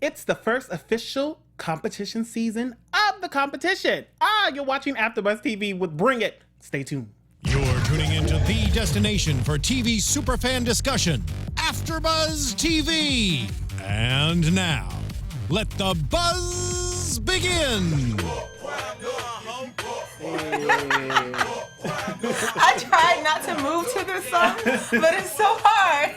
It's the first official competition season of the competition. You're watching Afterbuzz TV with Bring It. Stay tuned. You're tuning into the destination for TV superfan discussion, Afterbuzz TV. And now, let the buzz begin. I tried not to move to this song, but it's so hard.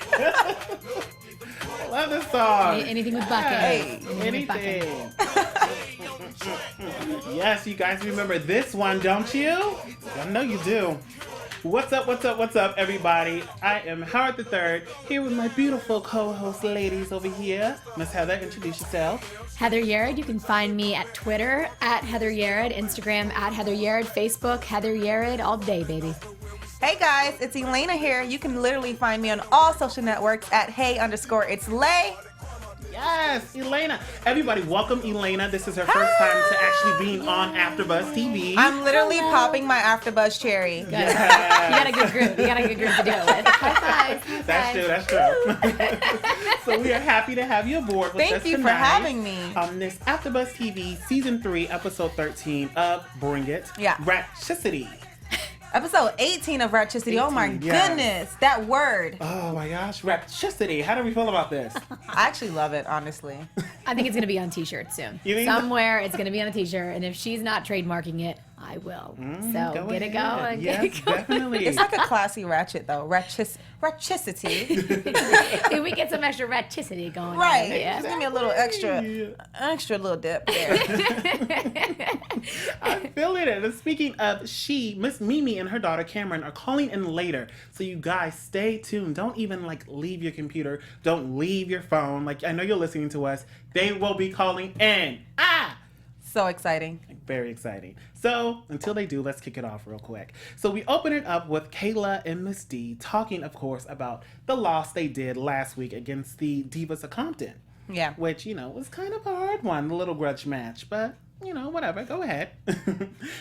Love this song. Anything with bucket. Hey, anything. Yes, you guys remember this one, don't you? I know you do. What's up, everybody? I am Howard III, here with my beautiful co-host ladies over here. Miss Heather, introduce yourself. Heather Yerrid. You can find me at Twitter, at Heather Yerrid, Instagram, at Heather Yerrid, Facebook, Heather Yerrid, all day, baby. Hey guys, it's Elayna here. You can literally find me on all social networks at hey_it's_lay. Yes, Elayna. Everybody, welcome Elayna. This is her first time to actually being on Afterbuzz TV. I'm literally popping my Afterbuzz cherry. Yes. You got a good group. You got a good group to do it with. High five. That's true. So we are happy to have you aboard with us Thank you tonight for having me. on this Afterbuzz TV Season 3, Episode 13 of Bring It. Yeah. Ratchicity. Episode 18 of Ratchicity. Oh my 18, yes. goodness, that word. Oh my gosh, Ratchicity. How do we feel about this? I actually love it, honestly. I think it's going to be on t-shirts soon. You think Somewhere it's going to be on a t-shirt, and if she's not trademarking it, I will. So Go get it ahead. going. Yes, Get it going. definitely. It's like a classy ratchet, though. Ratchicity. If we get some extra ratchicity going Right. on. Yeah. Just give me a little extra little dip there. I feel it. And speaking of Miss Mimi and her daughter Cameron are calling in later. So you guys stay tuned. Don't even leave your computer. Don't leave your phone. I know you're listening to us. They will be calling in. So exciting. Very exciting. So until they do, let's kick it off real quick. So we open it up with Kayla and Miss D talking, of course, about the loss they did last week against the Divas of Compton. Yeah. Which, was kind of a hard one, the little grudge match, but, whatever, go ahead.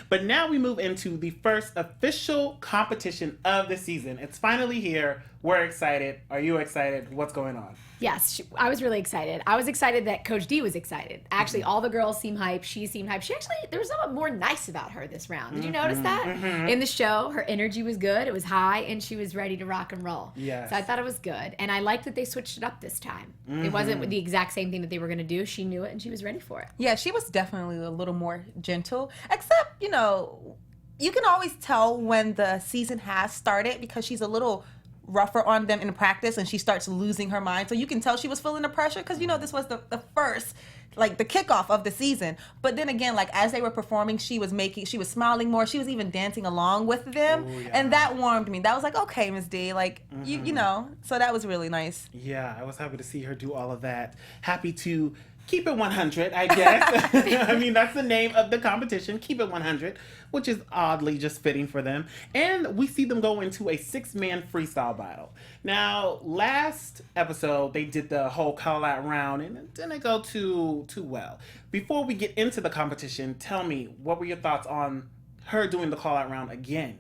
But now we move into the first official competition of the season. It's finally here. We're excited. Are you excited? What's going on? Yes, I was really excited. I was excited that Coach D was excited. Actually, all the girls seem hype. She seemed hype. There was something more nice about her this round. Did you notice that? In the show, her energy was good. It was high, and she was ready to rock and roll. Yes. So I thought it was good. And I liked that they switched it up this time. It wasn't the exact same thing that they were going to do. She knew it, and she was ready for it. Yeah, she was definitely a little more gentle. Except, you can always tell when the season has started because she's a little rougher on them in practice and she starts losing her mind. So you can tell she was feeling the pressure because, this was the first, the kickoff of the season. But then again, as they were performing, she was smiling more. She was even dancing along with them. Ooh, yeah. And that warmed me. That was okay, Miss D. So that was really nice. Yeah, I was happy to see her do all of that. Happy to keep it 100, I guess. I mean, that's the name of the competition, Keep It 100, which is oddly just fitting for them. And we see them go into a 6-man freestyle battle. Now, last episode, they did the whole call-out round, and it didn't go too well. Before we get into the competition, tell me, what were your thoughts on her doing the call-out round again?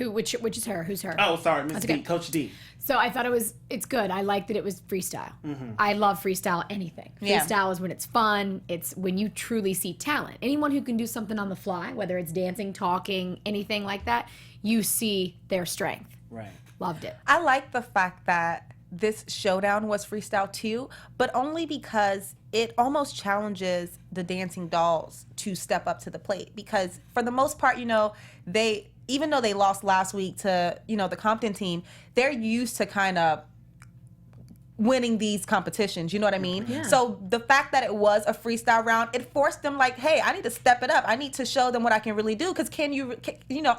Which is her? Who's her? Oh, sorry, Miss D, okay. Coach D. So I thought it's good. I like that it was freestyle. I love freestyle anything. Yeah. Freestyle is when it's fun. It's when you truly see talent. Anyone who can do something on the fly, whether it's dancing, talking, anything like that, you see their strength. Right. Loved it. I like the fact that this showdown was freestyle too, but only because it almost challenges the dancing dolls to step up to the plate. Because for the most part, even though they lost last week to, the Compton team, they're used to kind of winning these competitions, you know what I mean? Yeah. So the fact that it was a freestyle round, it forced them hey, I need to step it up. I need to show them what I can really do because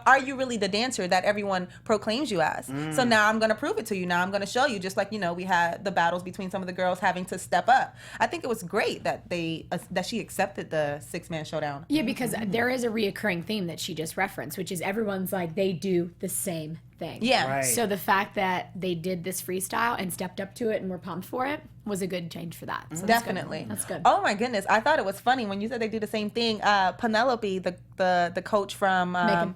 are you really the dancer that everyone proclaims you as? So now I'm going to prove it to you. Now I'm going to show you, just we had the battles between some of the girls having to step up. I think it was great that that she accepted the 6-man showdown. Yeah, because there is a reoccurring theme that she just referenced, which is everyone's they do the same thing. Yeah. Right. So the fact that they did this freestyle and stepped up to it and were pumped for it was a good change for that. So Definitely. That's good. Oh my goodness. I thought it was funny when you said they do the same thing. Penelope, the coach from Macon.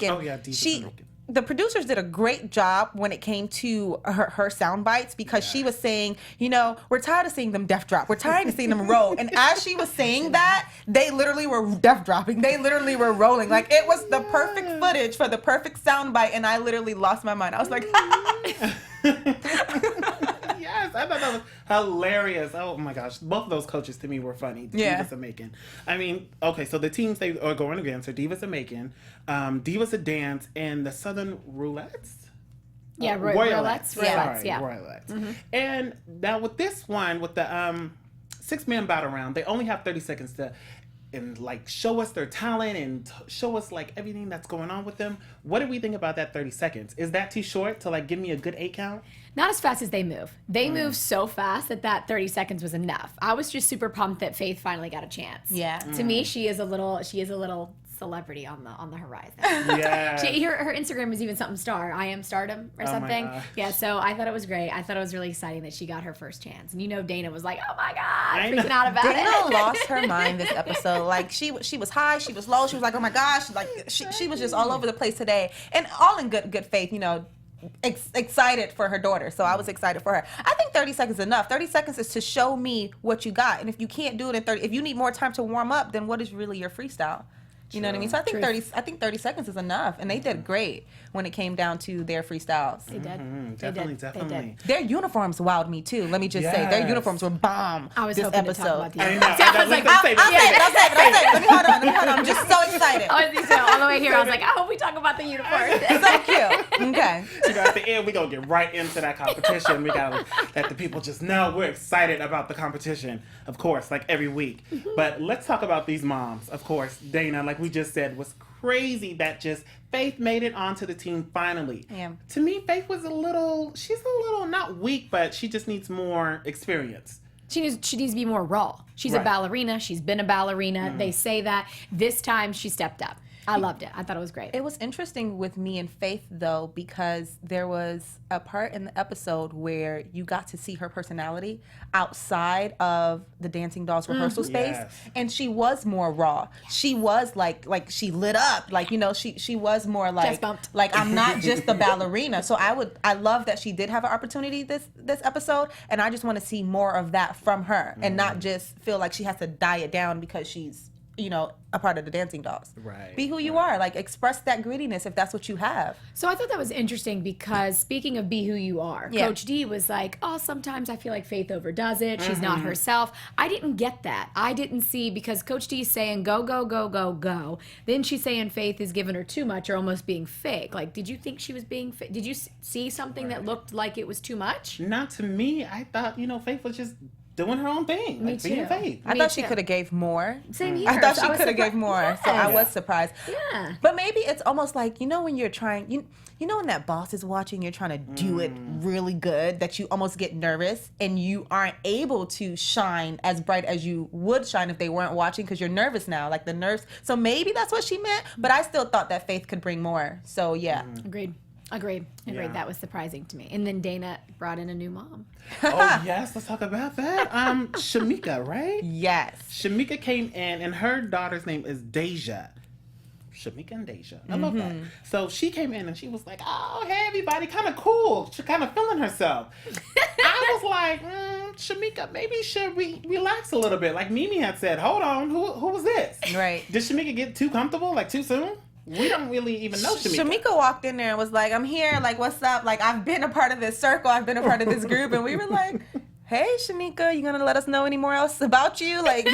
Oh, yeah, Divas of Macon. the producers did a great job when it came to her sound bites, because she was saying, we're tired of seeing them death drop. We're tired of seeing them roll. And as she was saying that, they literally were death dropping. They literally were rolling. Like, it was the perfect footage for the perfect sound bite. And I literally lost my mind. I was like, yes, I thought that was hilarious. Oh my gosh, both of those coaches to me were funny. Divas of Macon. I mean, okay, so the teams they are going against are Divas of Macon, Divas of Dance, and the Southern Roulettes. Yeah, Royalettes. Royalettes, yeah. Royalettes. Mm-hmm. And now with this one, with the 6-man battle round, they only have 30 seconds to show us their talent and show us like everything that's going on with them. What do we think about that 30 seconds? Is that too short to like give me a good 8 count? Not as fast as they move. They move so fast that 30 seconds was enough. I was just super pumped that Faith finally got a chance. Yeah. To me, she is a little celebrity on the horizon. Yeah. Her Instagram is even something star. I am stardom or something. Yeah, so I thought it was great. I thought it was really exciting that she got her first chance. And Dana was like, oh my God, freaking out about it. Dana lost her mind this episode. Like, she was high, she was low, she was like, oh my gosh. Like, she was just all over the place today. And all in good faith, excited for her daughter. So I was excited for her. I think 30 seconds is enough. 30 seconds is to show me what you got. And if you can't do it in 30, if you need more time to warm up, then what is really your freestyle? You know what I mean? So I think 30 seconds is enough, and they did great when it came down to their freestyles. They did. Mm-hmm. Definitely. Their uniforms wowed me too. Let me just say, their uniforms were bomb. I was this hoping episode. to talk about these. I know. I was like, I'll say it. Let me hold on. I'm just so excited. I was all the way here. I was like, I hope we talk about the uniforms. So cute. Okay. At the end, we're going to get right into that competition. We got to let the people just know we're excited about the competition, of course, like every week. But let's talk about these moms. Of course, Dana, like we just said, was crazy that just Faith made it onto the team finally. Yeah. To me, Faith was she's a little, not weak, but she just needs more experience. She needs to be more raw. She's a ballerina. She's been a ballerina. They say that. This time she stepped up. I loved it. I thought it was great. It was interesting with me and Faith, though, because there was a part in the episode where you got to see her personality outside of the Dancing Dolls rehearsal space, and she was more raw. She was like she lit up, she was more like Chest bumped. like I'm not just the ballerina. So I love that she did have an opportunity this episode, and I just want to see more of that from her, and not just feel like she has to diet down because she's a part of the Dancing Dolls. Right. Be who you are. Like, express that grittiness if that's what you have. So I thought that was interesting because speaking of be who you are, Coach D was like, oh, sometimes I feel like Faith overdoes it. She's not herself. I didn't get that. I didn't see, because Coach D is saying go, go, go, go, go. Then she's saying Faith is giving her too much or almost being fake. Like, did you think she was being fake? Did you see something that looked like it was too much? Not to me. I thought, Faith was just doing her own thing. Me like too. Being Faith. I thought she could have gave more. Same here. I thought So she was could have gave more. surprised. So I was surprised. Yeah. But maybe it's almost like, when you're trying, when that boss is watching, you're trying to do it really good, that you almost get nervous and you aren't able to shine as bright as you would shine if they weren't watching, because you're nervous now, like the nerves. So maybe that's what she meant, but I still thought that Faith could bring more. So yeah. Agreed. Yeah. That was surprising to me. And then Dana brought in a new mom. Oh, yes. Let's talk about that. Shamika, right? Yes. Shamika came in, and her daughter's name is Deja. Shamika and Deja. I love that. So she came in, and she was like, oh, hey, everybody. Kind of cool. She kind of feeling herself. I was like, Shamika, maybe you should relax a little bit. Like Mimi had said, hold on. Who was this? Right. Did Shamika get too comfortable, like too soon? We don't really even know Shamika. Shamika walked in there and was like, I'm here, like, what's up? Like, I've been a part of this circle, I've been a part of this group, and we were like, hey, Shamika, you gonna let us know any more else about you? Like,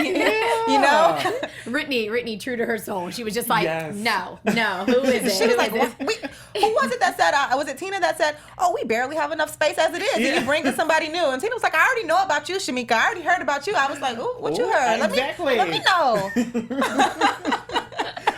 Brittany, true to her soul, she was just like, Yes. no, who is it? She was like, who was it that said, was it Tina that said, oh, we barely have enough space as it is, and you bring in somebody new? And Tina was like, I already know about you, Shamika, I already heard about you. I was like, ooh, what you heard? Exactly. Let me know.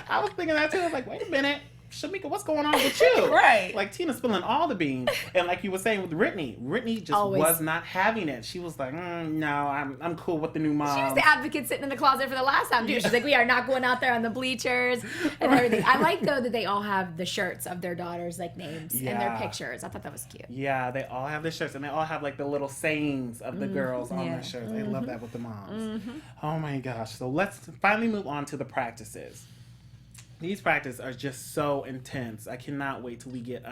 I was thinking that too. I was like, wait a minute. Shamika, what's going on with you? Right. Like, Tina's spilling all the beans. And like you were saying with Brittany just was not having it. She was like, no, I'm cool with the new mom. She was the advocate sitting in the closet for the last time, too. She's like, we are not going out there on the bleachers and everything. I like, though, that they all have the shirts of their daughters, like, names and their pictures. I thought that was cute. Yeah, they all have their shirts, and they all have, like, the little sayings of the girls on their shirts. I love that with the moms. Oh, my gosh. So let's finally move on to the practices. These practices are just so intense. I cannot wait till we get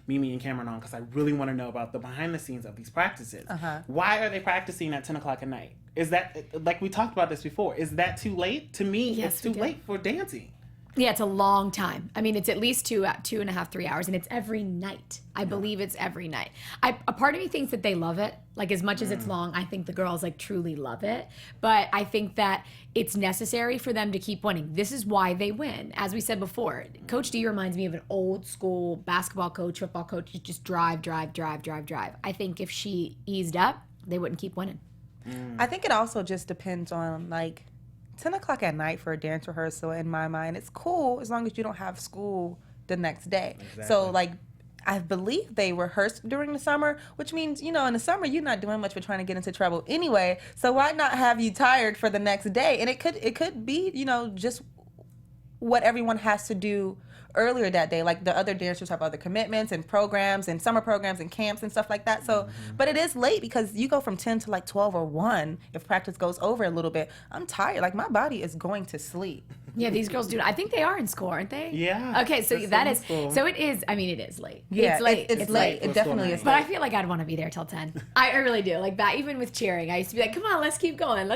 Mimi and Cameron on because I really want to know about the behind the scenes of these practices. Why are they practicing at 10 o'clock at night? Is that, like we talked about this before, is that too late? To me, Yes, it's too late for dancing. Yeah, it's a long time. I mean, it's at least 2.5, 3 hours, and it's every night. I believe it's every night. A part of me thinks that they love it. Like, as much as it's long, I think the girls, like, truly love it. But I think that it's necessary for them to keep winning. This is why they win. As we said before, Coach D reminds me of an old school basketball coach, football coach, just drive. I think if she eased up, they wouldn't keep winning. I think it also just depends on, like, 10 o'clock at night for a dance rehearsal, in my mind, it's cool as long as you don't have school the next day. Exactly. So, like, I believe they rehearse during the summer, which means, in the summer, you're not doing much but trying to get into trouble anyway. So why not have you tired for the next day? And it could be, just what everyone has to do earlier that day. Like, the other dancers have other commitments and programs and summer programs and camps and stuff like that. So, but it is late because you go from 10 to like 12 or 1 if practice goes over a little bit. I'm tired. Like, my body is going to sleep. Yeah, these girls do. I think they are in school, aren't they? Yeah. Okay, so They're that is. still in school. So it is. I mean, it is late. Yeah, it's late. It's late. It definitely is But late. I feel like I'd want to be there till 10. I really do. Like that, even with cheering, I used to be like, come on, let's keep going.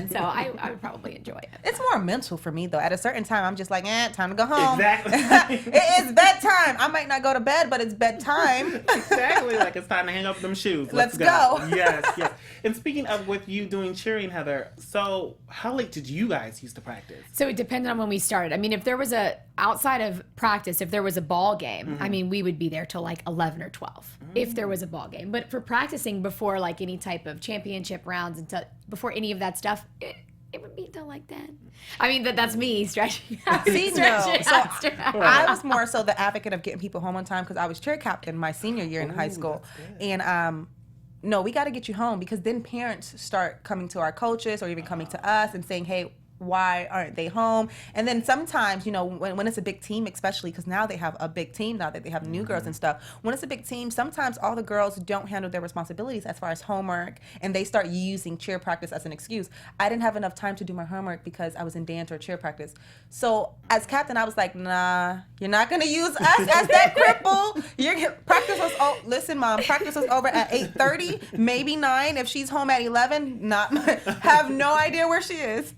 So I would probably enjoy it. It's more mental for me, though. At a certain time, I'm just like, time to go home. Exactly. It is bedtime. I might not go to bed, but it's bedtime. Exactly, like it's time to hang up them shoes. Let's go. Yes. And speaking of with you doing cheering, Heather, so how late did you guys used to practice? So it depended on when we started. I mean, if there was outside of practice, if there was a ball game, I mean, we would be there till like 11 or 12 if there was a ball game. But for practicing before like any type of championship rounds and before any of that stuff, it would be till like 10. I mean, that's me stretching out. See, no. So out. I was more so the advocate of getting people home on time because I was cheer captain my senior year in high school. And no, we got to get you home because then parents start coming to our coaches or even coming to us and saying, hey, why aren't they home? And then sometimes, when it's a big team, especially because now they have a big team, now that they have new girls and stuff, when it's a big team, sometimes all the girls don't handle their responsibilities as far as homework, and they start using cheer practice as an excuse. I didn't have enough time to do my homework because I was in dance or cheer practice. So as captain, I was like, nah, you're not going to use us as that cripple. Listen, Mom, practice was over at 8:30, maybe 9. If she's home at 11, have no idea where she is.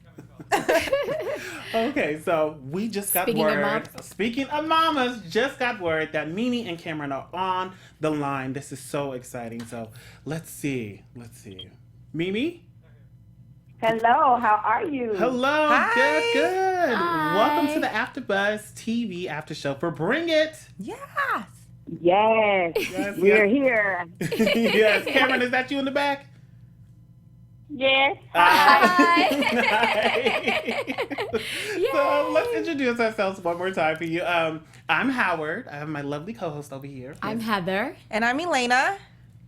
Okay, so we just got word. Speaking of mamas, just got word that Mimi and Cameron are on the line. This is so exciting. So let's see. Mimi? Hello, how are you? Hello. Hi. Good. Hi. Welcome to the Afterbuzz TV After Show for Bring It. Yes. Yes, we're here. Yes. Cameron, is that you in the back? Yes. Hi. So let's introduce ourselves one more time for you. I'm Howard. I have my lovely co-host over here. I'm Heather. And I'm Elayna.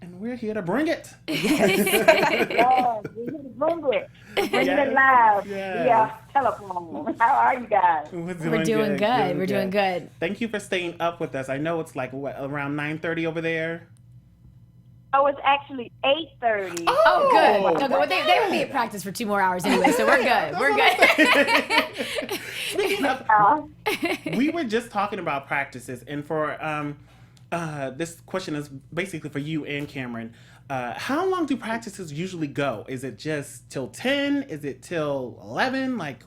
And we're here to bring it. Yes, we're here to bring it. Bring it live. Yes. Yeah, telephone. How are you guys? We're doing good. We're doing good. Thank you for staying up with us. I know it's like, around 9:30 over there? Oh, it's actually 8:30. Oh, good. Okay, well, they would be at practice for 2 more hours anyway, so we're good. We're good. Speaking of, we were just talking about practices, and for this question is basically for you and Cameron. How long do practices usually go? Is it just till 10? Is it till 11? Like,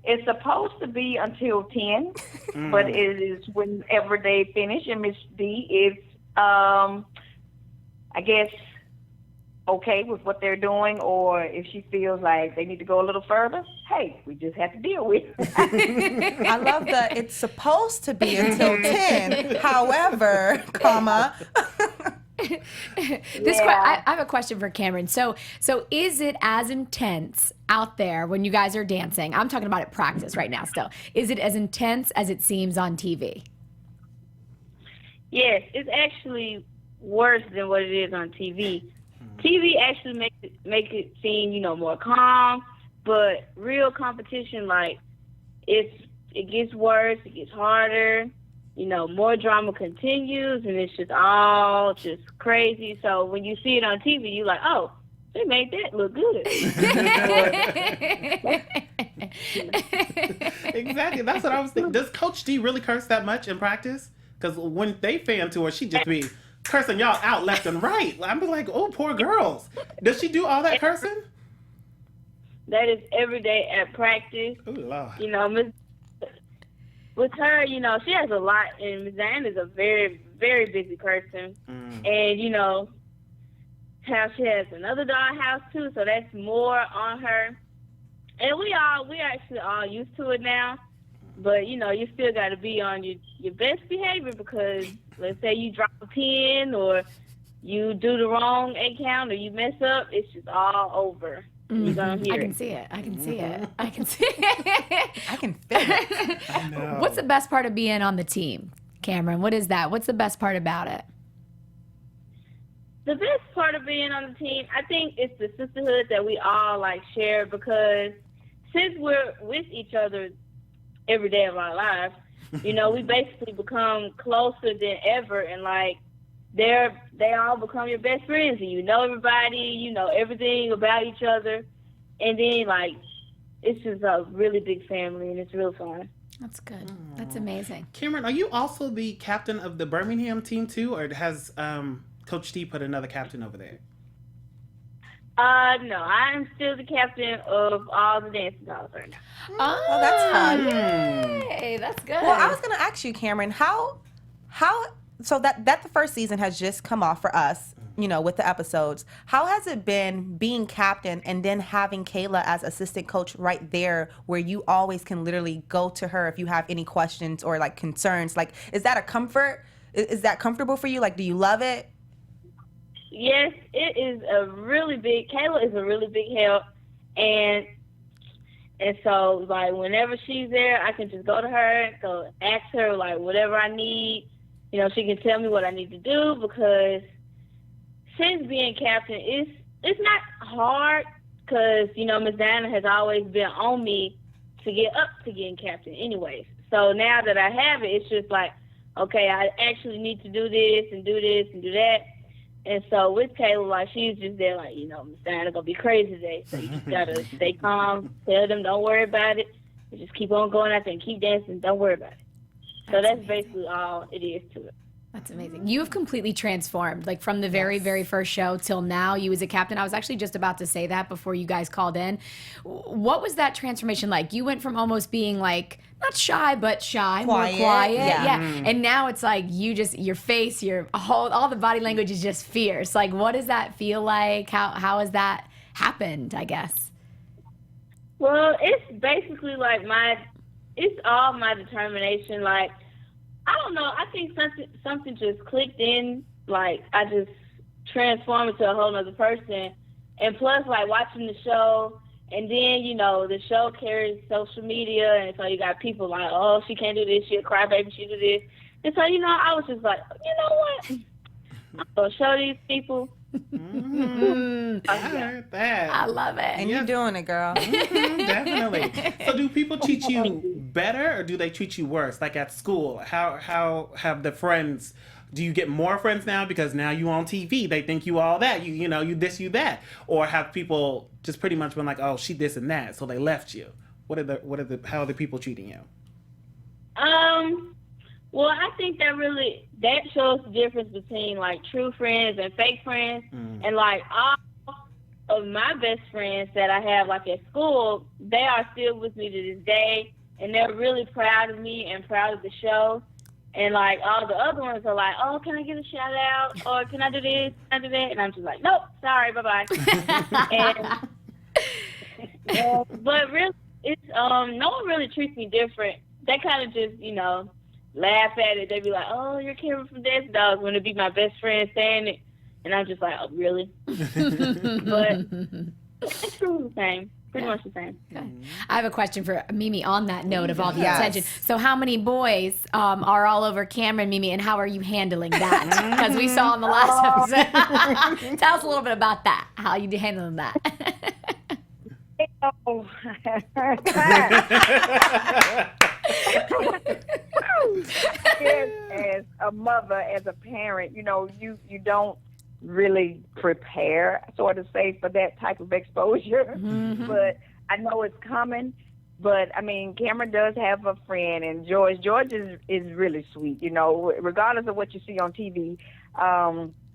It's supposed to be until 10, but it is whenever they finish. And Miss D is, I guess, okay with what they're doing, or if she feels like they need to go a little further, hey, we just have to deal with it. I love that it's supposed to be until 10. However, comma. I have a question for Cameron. So is it as intense out there when you guys are dancing? I'm talking about at practice right now still. Is it as intense as it seems on TV? Yes, it's actually worse than what it is on TV. TV actually make it seem, more calm, but real competition, like, it gets worse, it gets harder, more drama continues, and it's just all just crazy. So when you see it on TV, you're like, oh, they made that look good. Exactly. That's what I was thinking. Does Coach D really curse that much in practice? Because when they fan to her, she just be cursing y'all out left and right. I'm be like, oh, poor girls. Does she do all that cursing? That is every day at practice. Oh, Lord. You know, with her, you know, she has a lot, and Miss Diana is a very, very busy person. And, you know, how she has another dollhouse too, so that's more on her. And we actually all used to it now. But, you know, you still got to be on your best behavior, because let's say you drop a pin or you do the wrong egg count or you mess up, it's just all over. You're gonna hear I can it. see it. I can see it. I can see it. I can feel it. I know. What's the best part of being on the team, Cameron? What is that? What's the best part about it? The best part of being on the team, I think, it's the sisterhood that we all like share, because since we're with each other every day of our lives, you know, we basically become closer than ever, and like they all become your best friends, and you know everybody, you know everything about each other, and then like it's just a really big family, and it's real fun. That's good. That's amazing. Cameron, are you also the captain of the Birmingham team too, or has Coach D put another captain over there? No, I'm still the captain of all the dancing dolls right now. Oh, that's fun. Hey, that's good. Well, I was going to ask you, Cameron, how so that the first season has just come off for us, you know, with the episodes. How has it been being captain and then having Kayla as assistant coach right there, where you always can literally go to her if you have any questions or like concerns? Like, is that a comfort? Is that comfortable for you? Like, do you love it? Yes, it is Kayla is a really big help, and so like whenever she's there, I can just go to her, go ask her like whatever I need. You know, she can tell me what I need to do, because since being captain, it's not hard, because you know Miss Diana has always been on me to get up to getting captain anyways. So now that I have it, it's just like, okay, I actually need to do this and do this and do that. And so with Kayla, like, she's just there, like, you know, Miss Diana gonna be crazy today, so you just gotta stay calm, tell them don't worry about it, and just keep on going out there and keep dancing, don't worry about it. So that's basically all it is to it. That's amazing. You have completely transformed, like from the very, very first show till now. You as a captain. I was actually just about to say that before you guys called in. What was that transformation like? You went from almost being like, not shy, but shy, Quiet, more quiet. yeah. And now it's like your face, all the body language is just fierce. Like, what does that feel like? How has that happened, I guess? Well, it's basically like it's all my determination. Like, I don't know. I think something just clicked in. Like, I just transformed into a whole other person. And plus, like, watching the show, and then, you know, the show carries social media, and so you got people like, oh, she can't do this, she a crybaby, she do this. And so, you know, I was just like, you know what? I'm going to show these people. I heard that. I love it. And you're doing it, girl. Definitely. So do people treat you better or do they treat you worse? Like at school, how have the friends, do you get more friends now because now you on TV? They think you all that. You know, you this, you that. Or have people just pretty much been like, oh, she this and that, so they left you? How are the people treating you? Well, I think that shows the difference between like true friends and fake friends. And like all of my best friends that I have like at school, they are still with me to this day, and they're really proud of me and proud of the show. And like all the other ones are like, oh, can I get a shout out? Or can I do this? Can I do that? And I'm just like, nope, sorry, bye bye. But really, it's no one really treats me different. They kind of just, you know, laugh at it. They be like, oh, you're Cameron from Dance Dogs, when it be my best friend saying it. And I'm just like, oh, really? But it's the same. Pretty much the same. Okay. I have a question for Mimi on that note of all the Yes. attention. So how many boys are all over Cameron, Mimi, and how are you handling that? Because we saw in the last episode. Tell us a little bit about that, how you handling that. As a mother, as a parent, you know, you don't really prepare, sort of say, for that type of exposure. But I know it's coming. But I mean, Cameron does have a friend, and George is really sweet. You know, regardless of what you see on TV,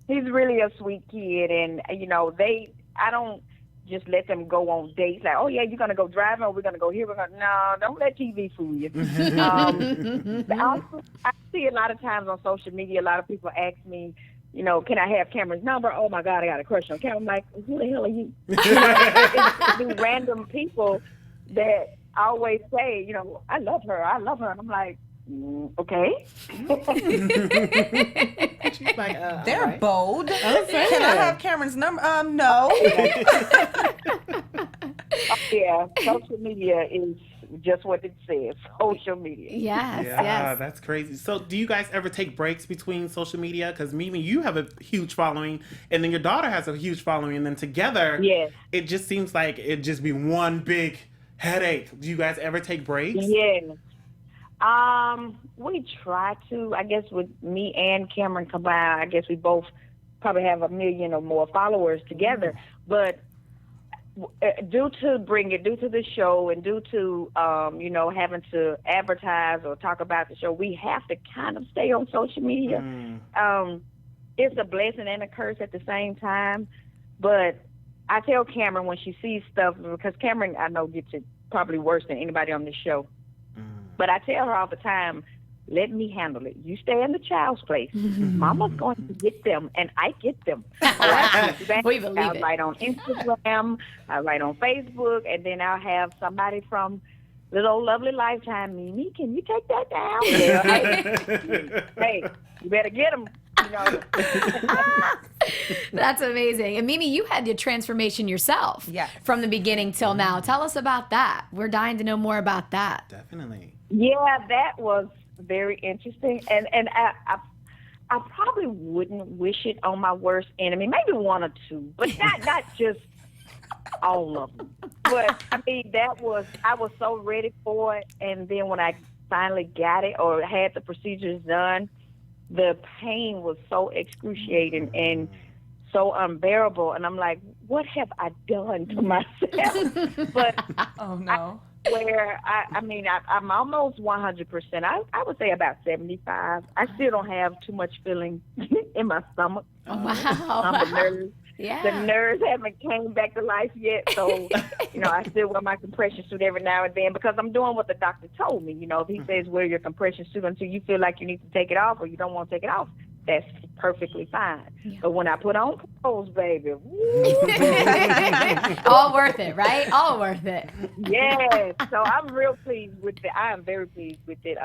he's really a sweet kid. And you know, I don't just let them go on dates like, oh yeah, you're gonna go driving, or we're gonna go here. No, don't let TV fool you. I see a lot of times on social media, a lot of people ask me, you know, can I have Cameron's number? Oh my God, I got a crush on Cameron. I'm like, who the hell are you? It's these random people that always say, you know, I love her. And I'm like, okay. She's like, They're right. bold. I'm saying. Can I have Cameron's number? No. Yeah, social media is just what it says. Social media. Yes, Yeah, yes. that's crazy. So, do you guys ever take breaks between social media? Because Mimi, you have a huge following, and then your daughter has a huge following, and then together, Yes. it just seems like it'd just be one big headache. Do you guys ever take breaks? Yes. We try to. I guess with me and Cameron combined, I guess we both probably have 1 million or more followers together. But due to the show and due to you know, having to advertise or talk about the show, we have to kind of stay on social media. It's a blessing and a curse at the same time. But I tell Cameron when she sees stuff, because Cameron, I know, gets it probably worse than anybody on this show. But I tell her all the time, let me handle it. You stay in the child's place. Mama's going to get them, and I get them. We believe I'll it. write on Instagram, I'll write on Facebook, and then I'll have somebody from Little Old Lovely Lifetime, Mimi, can you take that down? Yeah, hey, you better get them. You know. That's amazing. And Mimi, you had your transformation yourself from the beginning till now. Tell us about that. We're dying to know more about that. Definitely. Yeah, that was very interesting, and I probably wouldn't wish it on my worst enemy. Maybe one or two, but not just all of them. But I mean, I was so ready for it, and then when I finally got it or had the procedures done, the pain was so excruciating and so unbearable, and I'm like, what have I done to myself? But Oh no. where I'm almost 100%. I would say about 75. I still don't have too much feeling in my stomach. Oh, wow. The nerves. Yeah. The nerves haven't came back to life yet, so I still wear my compression suit every now and then because I'm doing what the doctor told me. You know, if he says wear your compression suit until you feel like you need to take it off or you don't want to take it off, that's perfectly fine. Yeah. But when I put on clothes, baby, all worth it, right? All worth it. Yes. So I'm real pleased with it. I am very pleased with it.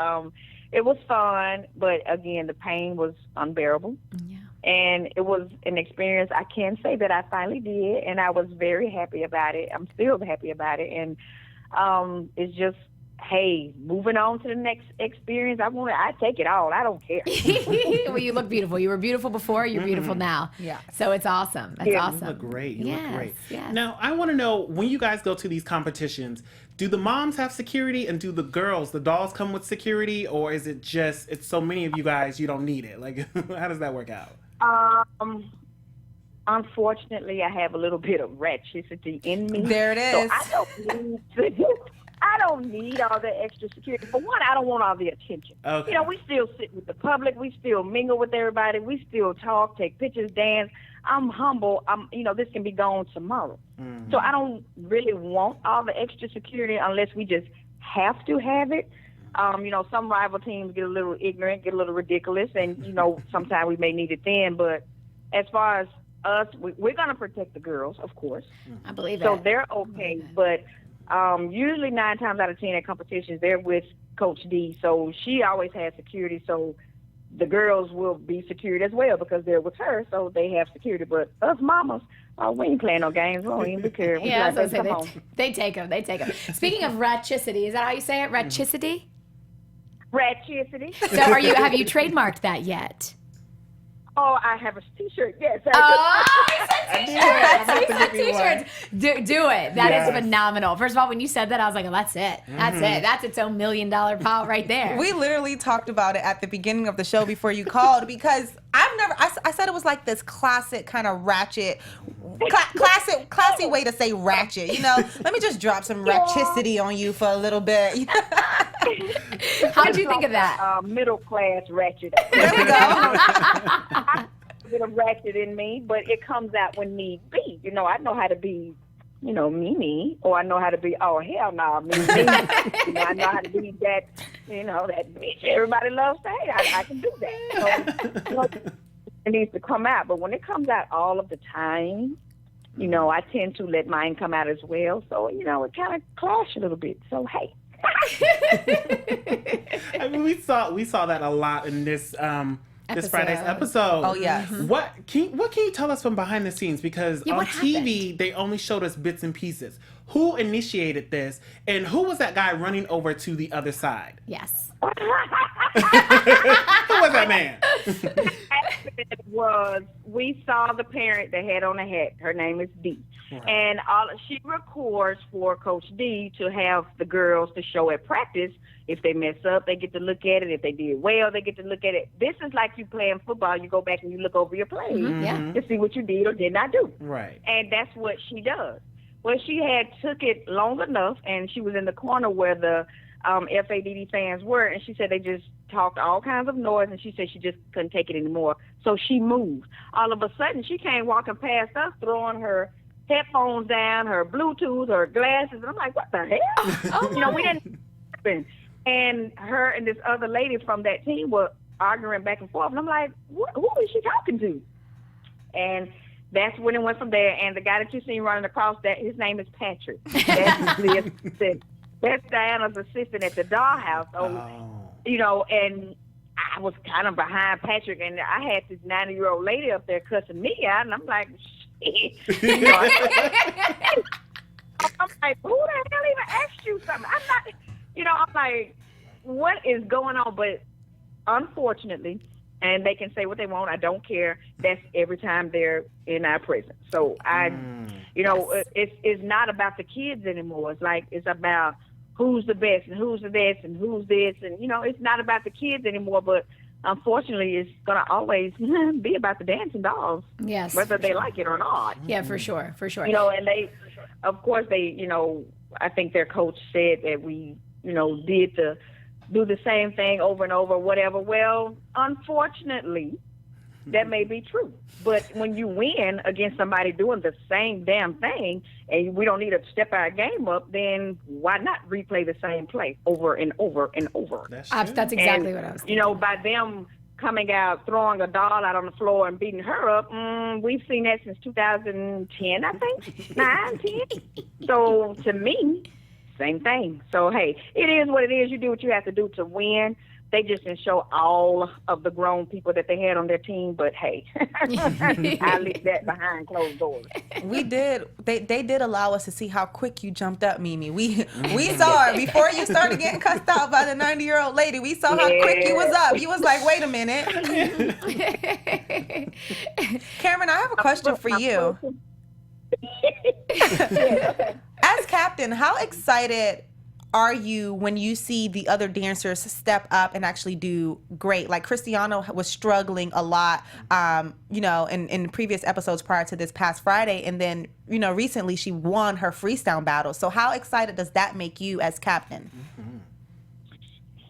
It was fun, but again, the pain was unbearable. Yeah. And it was an experience I can say that I finally did, and I was very happy about it. I'm still happy about it. And it's just, hey, moving on to the next experience. I take it all. I don't care. Well, you look beautiful. You were beautiful before. You're beautiful now. Yeah. So it's awesome. That's awesome. You look great. You look great. Yes. Now, I want to know, when you guys go to these competitions, do the moms have security and do the girls, the dolls, come with security? Or is it just, it's so many of you guys, you don't need it? Like, how does that work out? Unfortunately, I have a little bit of ratchicity in me. There it is. So I don't need all the extra security. For one, I don't want all the attention. Okay. You know, we still sit with the public. We still mingle with everybody. We still talk, take pictures, dance. I'm humble. This can be gone tomorrow. Mm-hmm. So I don't really want all the extra security unless we just have to have it. Some rival teams get a little ignorant, get a little ridiculous, and, sometimes we may need it then. But as far as us, we're going to protect the girls, of course. I believe so it. They're okay. But usually 9 times out of 10 at competitions, they're with Coach D. So she always has security. So the girls will be secured as well because they're with her. So they have security. But us mamas, we ain't playing no games. We don't even care. Yeah, I was going to say, they take them. They take them. Speaking of ratchicity, is that how you say it? Ratchicity? Ratchicity. So have you trademarked that yet? Oh, I have a T-shirt. Yes. Oh, he I said did. t-shirts. I'm about He to said give you one. t-shirts. Do it. That is Yes. phenomenal. First of all, when you said that, I was like, oh, that's it. That's it. That's its own $1 million pile right there. We literally talked about it at the beginning of the show before you called because I said it was like this classic kind of ratchet, classy way to say ratchet. You know, let me just drop some ratchicity on you for a little bit. How'd you think of that? Middle class ratchet. There we go. A bit of ratchet in me, but it comes out when need be. You know, I know how to be, you know, me, or I know how to be, oh, hell no, me. You know, I know how to be that, you know, that bitch everybody loves to hate. I can do that. So, you know, it needs to come out, but when it comes out all of the time, you know, I tend to let mine come out as well. So, you know, it kind of clash a little bit. So, hey. I mean, we saw that a lot in this Friday's episode. Oh, yes. What can you tell us from behind the scenes? Because on what TV they only showed us bits and pieces. Who initiated this, and who was that guy running over to the other side? Yes. Who was that man? We saw the parent that had on a hat. Her name is Dee. Right. And she records for Coach D to have the girls to show at practice. If they mess up, they get to look at it. If they did well, they get to look at it. This is like you playing football. You go back and you look over your plays Yeah. to see what you did or did not do. Right. And that's what she does. Well, she had took it long enough, and she was in the corner where the FADD fans were, and she said they just talked all kinds of noise, and she said she just couldn't take it anymore. So she moved. All of a sudden, she came walking past us, throwing her headphones down, her Bluetooth, her glasses, and I'm like, what the hell? You know, we didn't happen. And her and this other lady from that team were arguing back and forth, and I'm like, who is she talking to? And that's when it went from there. And the guy that you seen running across, that his name is Patrick. That's Diana's assistant at the dollhouse. So, you know, and I was kind of behind Patrick, and I had this 90-year-old lady up there cussing me out, and I'm like, shit. You know, I'm like, who the hell even asked you something? I'm not, you know, I'm like, what is going on? But unfortunately, and they can say what they want, I don't care. That's every time they're in our presence. So you know, it's not about the kids anymore. It's like, it's about who's the best and who's the best and who's this. And, you know, it's not about the kids anymore, but unfortunately, it's going to always be about the dancing dolls. Yes. Whether they like it or not. Yeah, for sure. For sure. You know, and they, of course, you know, I think their coach said that we, you know, do the same thing over and over, whatever. Well, unfortunately, that may be true. But when you win against somebody doing the same damn thing, and we don't need to step our game up, then why not replay the same play over and over and over? That's exactly what I was thinking. You know, by them coming out, throwing a doll out on the floor and beating her up, we've seen that since 2010, I think, 9, 10. So to me, same thing. So, hey, it is what it is. You do what you have to do to win. They just didn't show all of the grown people that they had on their team, but hey, I leave that behind closed doors. We did. They did allow us to see how quick you jumped up, Mimi. We saw it before you started getting cussed out by the 90-year-old lady. We saw how quick you was up. You was like, wait a minute. Cameron, I have a question for you. As captain, how excited are you when you see the other dancers step up and actually do great? Like Cristiano was struggling a lot, you know, in previous episodes prior to this past Friday. And then, you know, recently she won her freestyle battle. So how excited does that make you as captain?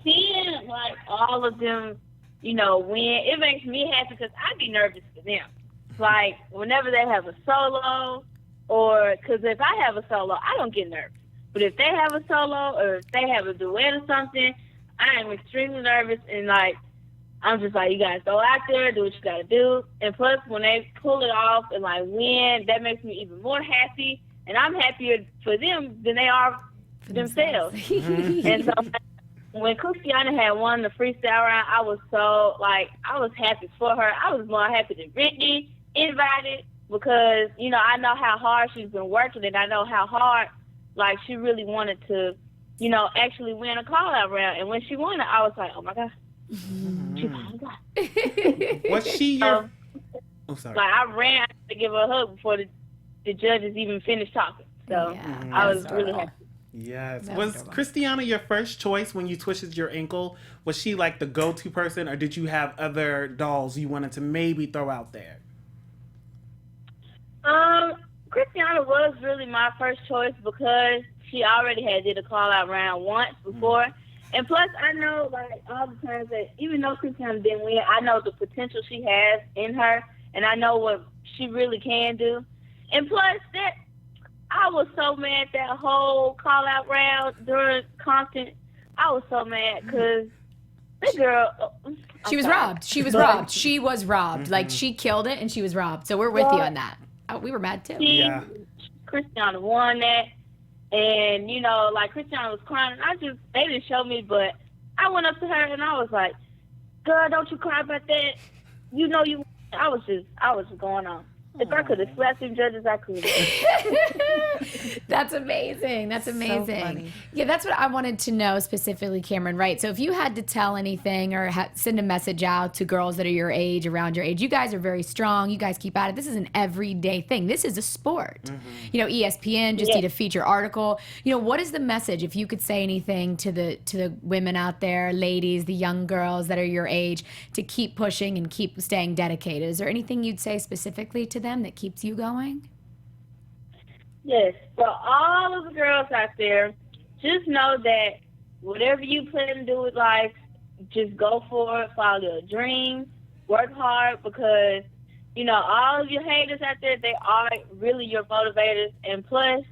Seeing, like, all of them, you know, win, it makes me happy because I'd be nervous for them. Like, whenever they have a solo, or, because if I have a solo, I don't get nervous. But if they have a solo or if they have a duet or something, I am extremely nervous, and like, I'm just like, you guys go out there, do what you gotta do. And plus, when they pull it off and like win, that makes me even more happy. And I'm happier for them than they are for themselves. And so when Cristiano had won the freestyle round, I was so, like, I was happy for her. I was more happy than Brittany invited, because, you know, I know how hard she's been working, and I know how hard, like, she really wanted to, you know, actually win a call-out round. And when she won it, I was like, oh, my God. She won. Oh, my God. Was she Oh, sorry. Like, I ran to give her a hug before the judges even finished talking. So Yeah, I was that's really adorable. happy. Yes. That Was was adorable. Christiana your first choice when you twisted your ankle? Was she like the go-to person, or did you have other dolls you wanted to maybe throw out there? Christiana was really my first choice because she already had did a call-out round once before. And plus, I know, like, all the times that even though Christiana didn't win, I know the potential she has in her, and I know what she really can do. And plus, that I was so mad that whole call-out round during Compton. I was so mad because that girl... She was robbed. She was robbed. She was robbed. Like, she killed it and she was robbed. So we're with you on that. Oh, we were mad too. Yeah. Christiana won that. And, you know, like, Christiana was crying. They didn't show me, but I went up to her and I was like, girl, don't you cry about that. You know you... I was going on. If I could have slapped them judges, I could have. That's amazing. That's amazing. funny. Yeah, that's what I wanted to know specifically, Cameron, right? So if you had to tell anything or send a message out to girls that are your age, around your age, you guys are very strong. You guys keep at it. This is an everyday thing. This is a sport. You know, ESPN just did a feature article. You know, what is the message, if you could say anything to the women out there, ladies, the young girls that are your age, to keep pushing and keep staying dedicated? Is there anything you'd say specifically to them that keeps you going? Yes, for all of the girls out there, just know that whatever you plan to do with life, just go for it, follow your dreams, work hard, because, you know, all of your haters out there, they are really your motivators. And plus,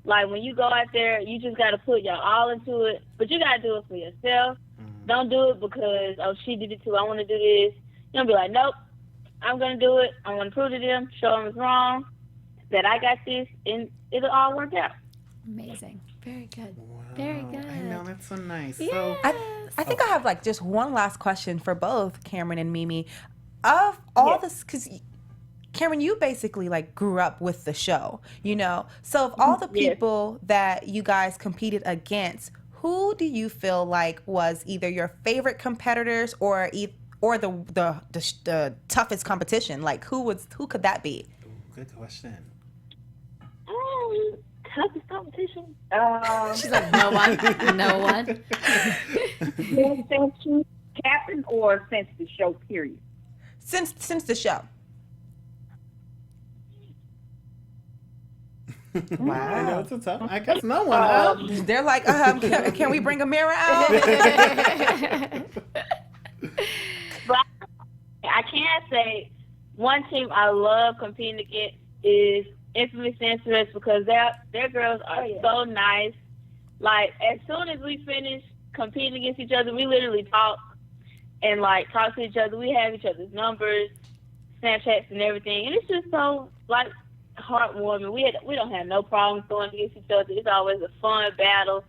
like, when you go out there, you just got to put your all into it, but you got to do it for yourself. Don't do it because, oh, she did it too, I want to do this. You don't be like, nope, I'm going to do it. I'm going to prove to them, show them it's wrong, that I got this, and it'll all work out. Amazing. Very good. Wow. Very good. I know, that's so nice. Yeah. So, I think I have like just one last question for both Cameron and Mimi. Of all this, because Cameron, you basically like grew up with the show, you know. So of all the people that you guys competed against, who do you feel like was either your favorite competitors or the toughest competition? Like who could that be? good question. Toughest competition? She's like, no one. No one. Since you captain or since the show period? Since the show. I know it's a tough. I guess no one. They're like, can we bring a mirror out? But I can say one team I love competing against is Infamous Danceress, because their girls are so nice. Like, as soon as we finish competing against each other, we literally talk and like talk to each other. We have each other's numbers, Snapchats, and everything, and it's just so like heartwarming. We don't have no problems going against each other. It's always a fun battle.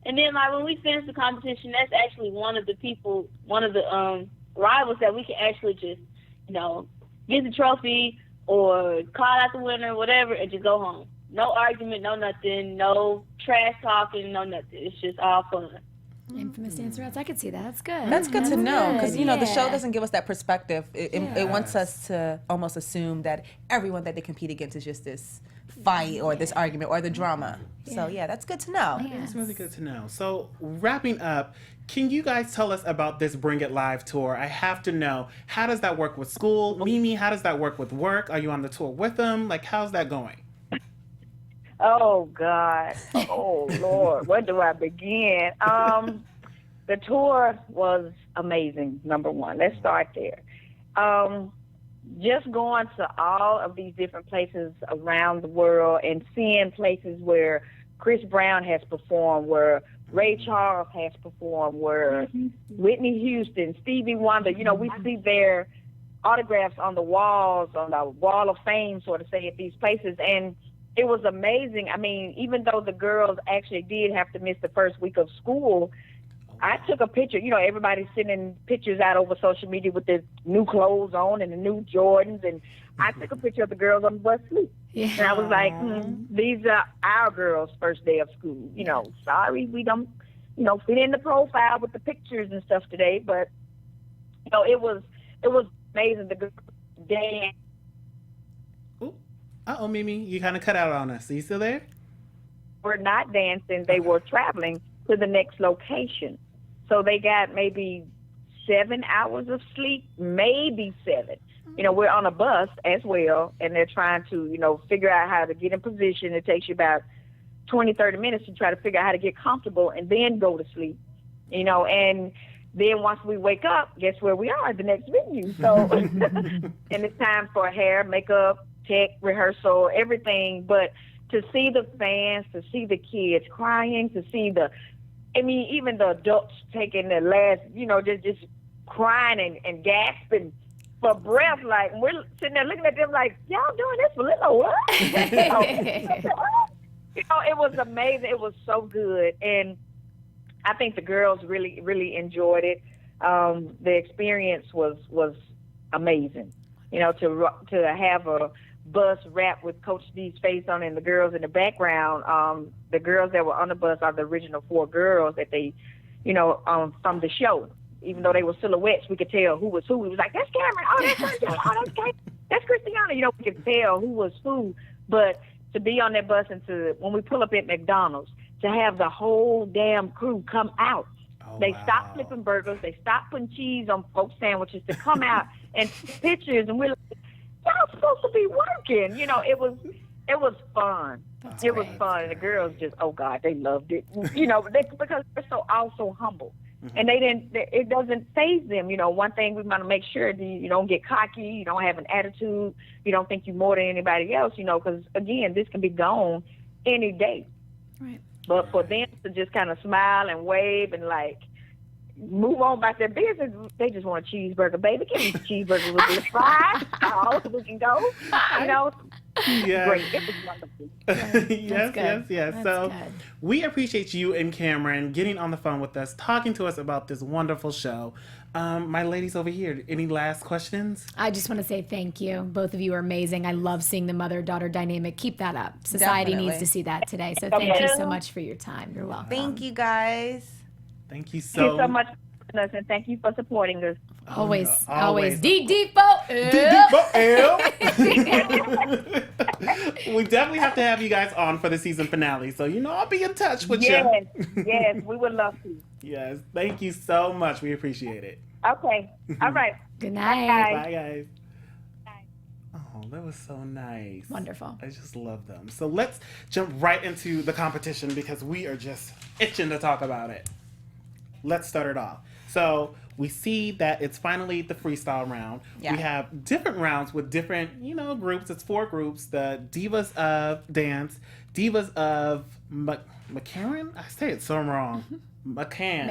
And then like when we finish the competition, that's actually one of the rivals that we can actually just, you know, get the trophy or call out the winner, whatever, and just go home. No argument, no nothing, no trash talking, no nothing. It's just all fun. Infamous Dancerettes. I could see that. That's good. That's good to know, because you know the show Yeah. doesn't give us that perspective. It wants us to almost assume that everyone that they compete against is just this fight or this argument or the drama. So yeah, that's good to know. It's really good to know. So wrapping up, can you guys tell us about this Bring It Live tour? I have to know, how does that work with school? Mimi, how does that work with work? Are you on the tour with them? Like, how's that going? Oh, God. Oh, Lord. Where do I begin? The tour was amazing, number one. Let's start there. Just going to all of these different places around the world and seeing places where Chris Brown has performed, where Ray Charles has performed, where Whitney Houston, Stevie Wonder, you know, we see their autographs on the walls, on the wall of fame, so to say, at these places. And it was amazing. I mean, even though the girls actually did have to miss the first week of school, I took a picture. You know, everybody's sending pictures out over social media with their new clothes on and the new Jordans. And I took a picture of the girls on the bus sleep. Yeah. And I was like, these are our girls' first day of school. You know, sorry we don't, you know, fit in the profile with the pictures and stuff today. But, you know, it was amazing. The girls dance. Uh-oh, Mimi, you kind of cut out on us. Are you still there? Were not dancing. They were traveling to the next location. So they got maybe 7 hours of sleep, maybe 7. You know, we're on a bus as well, and they're trying to, you know, figure out how to get in position. It takes you about 20, 30 minutes to try to figure out how to get comfortable and then go to sleep, you know. And then once we wake up, guess where we are? The next venue. So, and it's time for hair, makeup, tech, rehearsal, everything. But to see the fans, to see the kids crying, to see even the adults taking their last, you know, just crying and gasping for breath, like, we're sitting there looking at them like, y'all doing this for little what? You know, it was amazing. It was so good. And I think the girls really, really enjoyed it. The experience was amazing. You know, to have a bus wrapped with Coach D's face on it and the girls in the background. The girls that were on the bus are the original 4 girls that they, you know, from the show. Even though they were silhouettes, we could tell who was who. We was like, that's Cameron. Oh, that's Sergio. Oh, that's Kate. That's Christiana. You know, we could tell who was who. But to be on that bus and when we pull up at McDonald's, to have the whole damn crew come out. They stopped flipping burgers. They stopped putting cheese on folks' sandwiches to come out and take pictures. And we're like, y'all supposed to be working. You know, it was fun. It was fun. And the girls just, oh, God, they loved it. You know, because they're also humble. And it doesn't faze them. You know, one thing we want to make sure that you don't get cocky, you don't have an attitude, you don't think you're more than anybody else, you know, because, again, this can be gone any day. Right. But for them to just kind of smile and wave and, like, move on about their business, they just want a cheeseburger. Baby, give me a cheeseburger with this fries. Oh, we can go. You know? Yeah. Great. It was wonderful. Yes. So we appreciate you and Cameron getting on the phone with us, talking to us about this wonderful show. My ladies over here, any last questions? I just want to say thank you. Both of you are amazing. I love seeing the mother-daughter dynamic. Keep that up. Society needs to see that today. So thank you so much for your time. You're welcome. Thank you, guys. Thank you so much for listening us, and thank you for supporting us. Always. We definitely have to have you guys on for the season finale. So, you know, I'll be in touch with you. Yes, we would love to. Yes, thank you so much. We appreciate it. Okay. All right. Good night. Bye, guys. Oh, that was so nice. Wonderful. I just love them. So let's jump right into the competition because we are just itching to talk about it. Let's start it off. So we see that it's finally the freestyle round. Yeah. We have different rounds with different, you know, groups. It's 4 groups. The Divas of Dance, Divas of McCarran? I say it so wrong. Macon.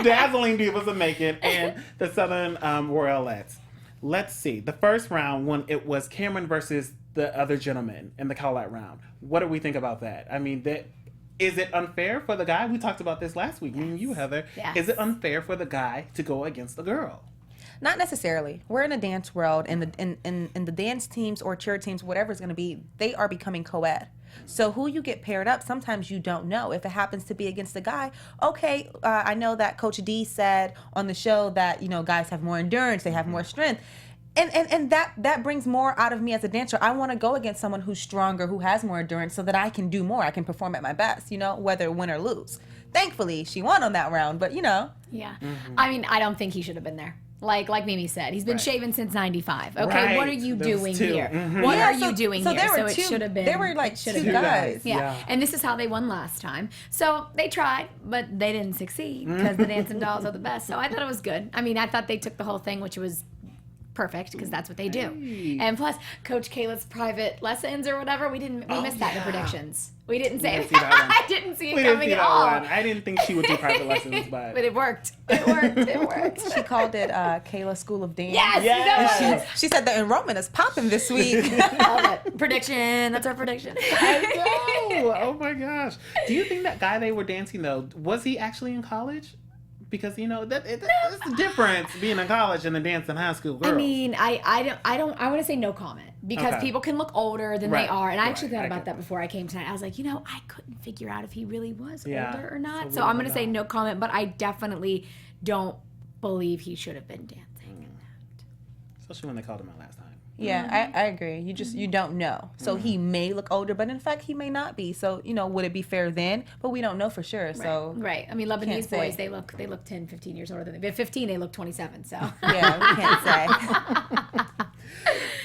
Dazzling Divas of Macon and the Southern Royalettes. Let's see. The first round, when it was Cameron versus the other gentleman in the call-out round. What do we think about that? I mean, is it unfair for the guy? We talked about this last week, me and you, Heather. Yes. Is it unfair for the guy to go against the girl? Not necessarily. We're in a dance world, and the dance teams or cheer teams, whatever it's going to be, they are becoming co-ed. So who you get paired up, sometimes you don't know. If it happens to be against a guy, okay, I know that Coach D said on the show that, you know, guys have more endurance, they have more strength. And that brings more out of me as a dancer. I want to go against someone who's stronger, who has more endurance, so that I can do more. I can perform at my best, you know, whether win or lose. Thankfully, she won on that round, but, you know. Yeah. I mean, I don't think he should have been there. Like Mimi said, he's been shaven since '95. Okay, what are you doing here? What are you doing here? So it should have been. There were like 2 guys. Yeah, and this is how they won last time. So they tried, but they didn't succeed because the dancing dolls are the best. So I thought it was good. I mean, I thought they took the whole thing, which was perfect because that's what they do. And plus, Coach Kayla's private lessons or whatever, we missed that in the predictions. We didn't say it. I didn't see it coming at all. I didn't think she would do private lessons, but it worked. It worked. She called it Kayla School of Dance. Yes. She said the enrollment is popping this week. Prediction. That's our prediction. I know. Oh my gosh. Do you think that guy they were dancing though, was he actually in college? Because, you know, that's the difference being in college and a dance in high school girls. I mean, I want to say no comment because people can look older than they are. And I actually thought about that before I came tonight. I was like, you know, I couldn't figure out if he really was older or not. So I'm going to say no comment, but I definitely don't believe he should have been dancing. Especially when they called him out last time. Yeah, I agree. You don't know. So he may look older, but in fact he may not be. So, would it be fair then? But we don't know for sure. So Right. I mean, Lebanese say. boys, they look 10, 15 years older than they. At 15, they look 27. So yeah, we can't say.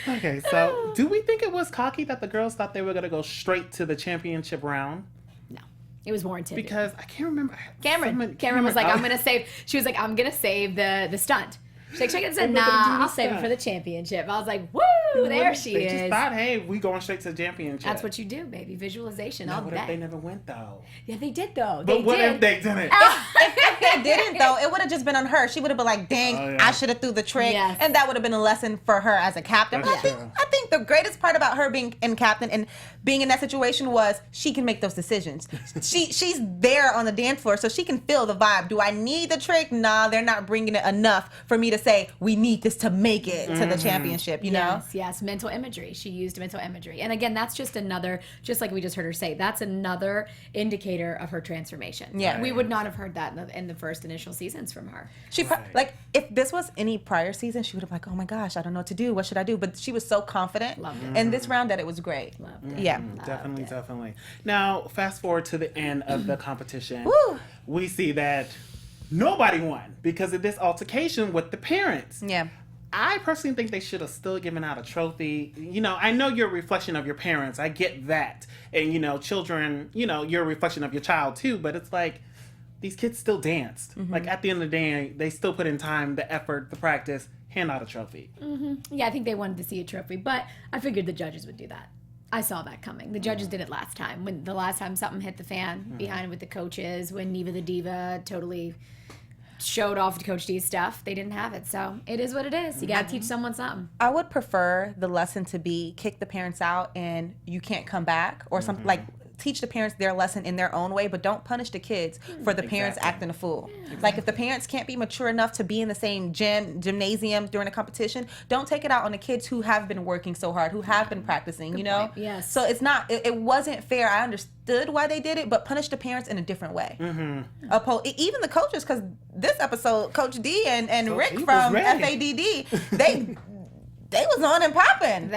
Okay, so do we think it was cocky that the girls thought they were going to go straight to the championship round? no, it was warranted. Because I can't remember. Cameron was like, oh. I'm gonna save. She was like, I'm gonna save the stunt. She's like, check it. Said, We're gonna do nah, the I'll save it stunt. for the championship. I was like, woo, there she They is. just thought, hey, we going straight to the championship. That's what you do, baby. Visualization. Now, I'll what if they bet. never went though? Yeah, they did though. But what if they didn't? If they didn't, though, it would have just been on her. She would have been like, dang, Oh, yeah. I should have threw the trick. Yes. And that would have been a lesson for her as a captain. That's But true. I think the greatest part about her being in captain and being in that situation was she can make those decisions. She's there on the dance floor, so she can feel the vibe. Do I need the trick? Nah, they're not bringing it enough for me to say, we need this to make it to the championship, you know? Yes, mental imagery. She used mental imagery. And again, that's just another, just like we just heard her say, that's another indicator of her transformation. Yeah. We would not have heard that in the first initial seasons from her. She like if this was any prior season, she would have like, oh my gosh, I don't know what to do. What should I do? But she was so confident Loved it. in this round that it was great. Loved it. Yeah. Definitely. Now, fast forward to the end of the competition. Woo. We see that nobody won because of this altercation with the parents. Yeah. I personally think they should have still given out a trophy. I know you're a reflection of your parents. I get that. And, children, you're a reflection of your child too. But it's like, these kids still danced. Like, at the end of the day, they still put in time, the effort, the practice, hand out a trophy. Yeah, I think they wanted to see a trophy, but I figured the judges would do that. I saw that coming. The judges did it last time. When the last time something hit the fan behind with the coaches, when Neva the Diva totally showed off to Coach D's stuff, they didn't have it. So it is what it is. You got to teach someone something. I would prefer the lesson to be kick the parents out and you can't come back or something like teach the parents their lesson in their own way, but don't punish the kids for the parents acting a fool. Like if the parents can't be mature enough to be in the same gymnasium during a competition, don't take it out on the kids who have been working so hard, who have been practicing, you know? point. Yes. So it's not, it wasn't fair. I understood why they did it, but punish the parents in a different way. Even the coaches, because this episode, Coach D and Coach Rick D was from ready. FADD, they was on and popping.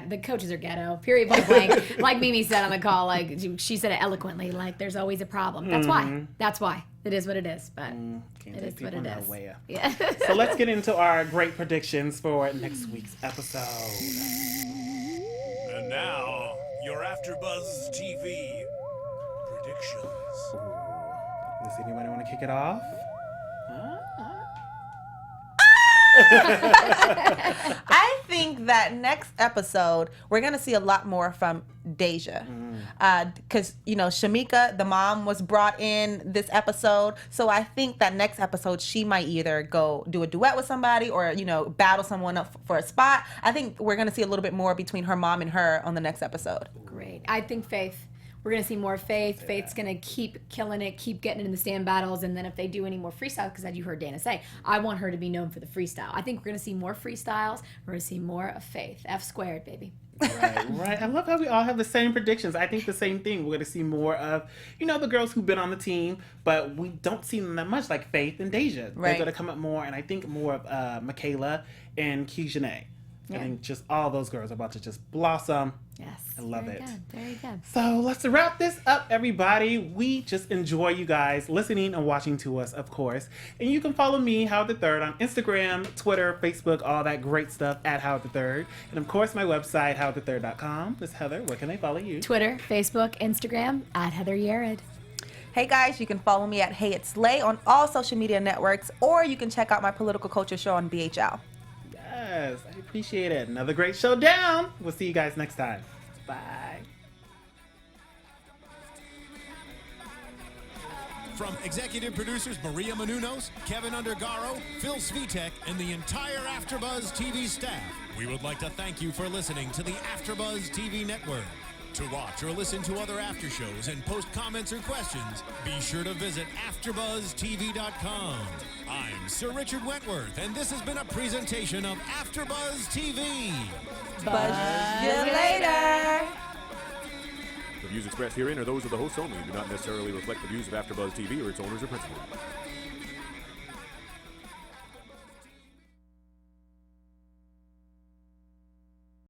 The coaches are ghetto. Period. Point blank. Like Mimi said on the call, like she said it eloquently. Like there's always a problem. That's why. That's why. It is what it is. But Can't it take is what people it is. nowhere. Yeah. So let's get into our great predictions for next week's episode. And now, your AfterBuzz TV predictions. Does anybody want to kick it off? I think that next episode we're gonna see a lot more from Deja, because Shamika, the mom, was brought in this episode. So I think that next episode she might either go do a duet with somebody or battle someone up for a spot. I think we're gonna see a little bit more between her mom and her on the next episode. Great. I think Faith. We're going to see more Faith. Faith's going to keep killing it, keep getting in the stand battles. And then if they do any more freestyle, because as you heard Dana say, I want her to be known for the freestyle. I think we're going to see more freestyles. We're going to see more of Faith. F squared, baby. Right. I love how we all have the same predictions. I think the same thing. We're going to see more of, the girls who've been on the team, but we don't see them that much, like Faith and Deja. They're Right. going to come up more, and I think more of Michaela and Kijane. I think just all those girls are about to just blossom. Yes. I love Very it. Good. Very good. So let's wrap this up, everybody. We just enjoy you guys listening and watching to us, of course. And you can follow me, Howard the Third, on Instagram, Twitter, Facebook, all that great stuff at Howard the Third. And of course, my website, howardthethird.com. Miss Heather, where can they follow you? Twitter, Facebook, Instagram, at Heather Yerrid. Hey guys, you can follow me at Hey It's Slay on all social media networks, or you can check out my political culture show on BHL. Yes, I appreciate it. Another great show down. We'll see you guys next time. Bye. From executive producers Maria Menounos, Kevin Undergaro, Phil Svitek, and the entire AfterBuzz TV staff, we would like to thank you for listening to the AfterBuzz TV network. To watch or listen to other after shows and post comments or questions, be sure to visit AfterBuzzTV.com. I'm Sir Richard Wentworth, and this has been a presentation of AfterBuzz TV. Buzz you later. The views expressed herein are those of the hosts only and do not necessarily reflect the views of AfterBuzz TV or its owners or principals.